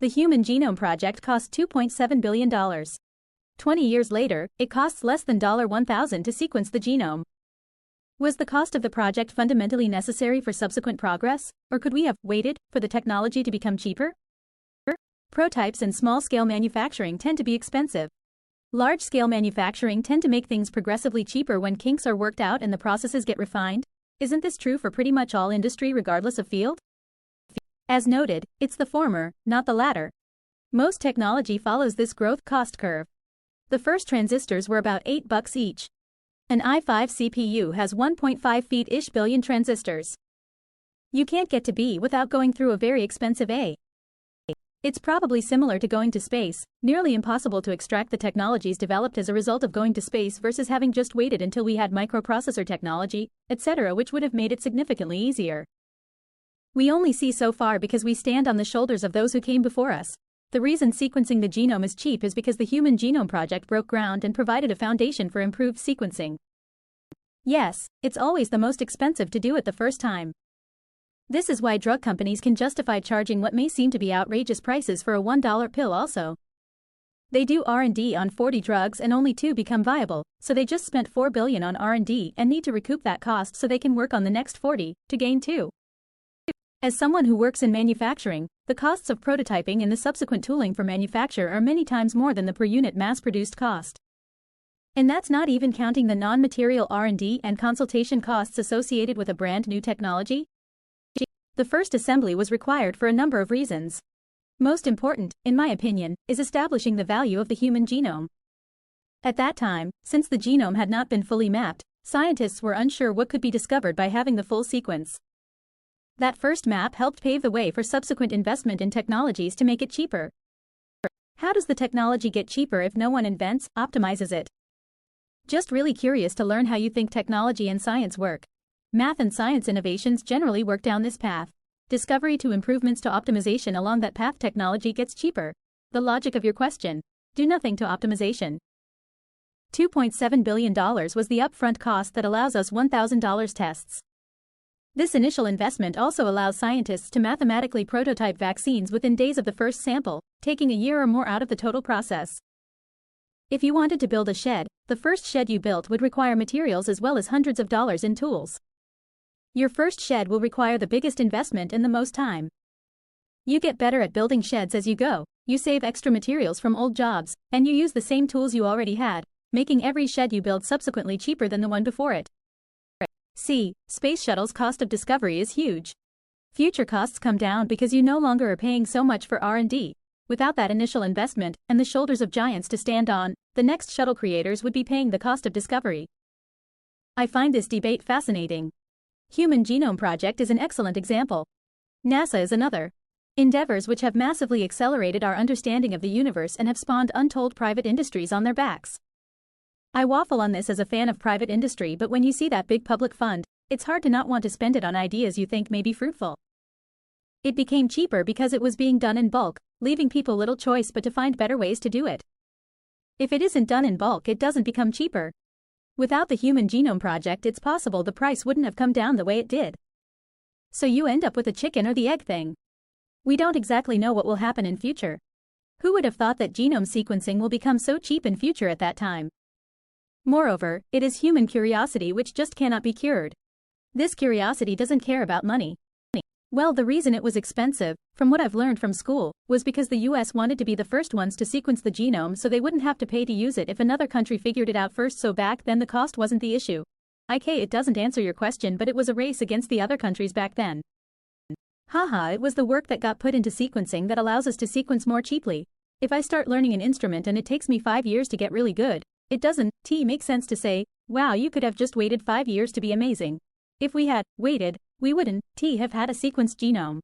The Human Genome Project cost $2.7 billion. 20 years later, it costs less than $1,000 to sequence the genome. Was the cost of the project fundamentally necessary for subsequent progress, or could we have waited for the technology to become cheaper? Protypes and small-scale manufacturing tend to be expensive. Large-scale manufacturing tend to make things progressively cheaper when kinks are worked out and the processes get refined. Isn't this true for pretty much all industry regardless of field? As noted, it's the former, not the latter. Most technology follows this growth cost curve. The first transistors were about $8 each. An i5 CPU has 1.5 feet-ish billion transistors. You can't get to B without going through a very expensive A. It's probably similar to going to space, nearly impossible to extract the technologies developed as a result of going to space versus having just waited until we had microprocessor technology, etc., which would have made it significantly easier. We only see so far because we stand on the shoulders of those who came before us. The reason sequencing the genome is cheap is because the Human Genome Project broke ground and provided a foundation for improved sequencing. Yes, it's always the most expensive to do it the first time. This is why drug companies can justify charging what may seem to be outrageous prices for a $1 pill also. They do R&D on 40 drugs and only 2 become viable, so they just spent $4 billion on R&D and need to recoup that cost so they can work on the next 40 to gain 2. As someone who works in manufacturing, the costs of prototyping and the subsequent tooling for manufacture are many times more than the per unit mass-produced cost. And that's not even counting the non-material R&D and consultation costs associated with a brand new technology. The first assembly was required for a number of reasons. Most important, in my opinion, is establishing the value of the human genome. At that time, since the genome had not been fully mapped, scientists were unsure what could be discovered by having the full sequence. That first map helped pave the way for subsequent investment in technologies to make it cheaper. How does the technology get cheaper if no one invents, optimizes it? Just really curious to learn how you think technology and science work. Math and science innovations generally work down this path. Discovery to improvements to optimization along that path. Technology gets cheaper. The logic of your question. Do nothing to optimization. $2.7 billion was the upfront cost that allows us $1,000 tests. This initial investment also allows scientists to mathematically prototype vaccines within days of the first sample, taking a year or more out of the total process. If you wanted to build a shed, the first shed you built would require materials as well as hundreds of dollars in tools. Your first shed will require the biggest investment and the most time. You get better at building sheds as you go, you save extra materials from old jobs, and you use the same tools you already had, making every shed you build subsequently cheaper than the one before it. C. Space shuttle's cost of discovery is huge. Future costs come down because you no longer are paying so much for R&D. Without that initial investment and the shoulders of giants to stand on, the next shuttle creators would be paying the cost of discovery. I find this debate fascinating. Human Genome Project is an excellent example. NASA is another. Endeavors which have massively accelerated our understanding of the universe and have spawned untold private industries on their backs. I waffle on this as a fan of private industry, but when you see that big public fund, it's hard to not want to spend it on ideas you think may be fruitful. It became cheaper because it was being done in bulk, leaving people little choice but to find better ways to do it. If it isn't done in bulk, it doesn't become cheaper. Without the Human Genome Project, it's possible the price wouldn't have come down the way it did. So you end up with a chicken or the egg thing. We don't exactly know what will happen in future. Who would have thought that genome sequencing will become so cheap in future at that time? Moreover, it is human curiosity which just cannot be cured. This curiosity doesn't care about money. Well, the reason it was expensive, from what I've learned from school, was because the US wanted to be the first ones to sequence the genome so they wouldn't have to pay to use it if another country figured it out first, so back then the cost wasn't the issue. It doesn't answer your question, but it was a race against the other countries back then. Haha, it was the work that got put into sequencing that allows us to sequence more cheaply. If I start learning an instrument and it takes me 5 years to get really good, it doesn't make sense to say, wow, you could have just waited 5 years to be amazing. If we had waited, we wouldn't have had a sequenced genome.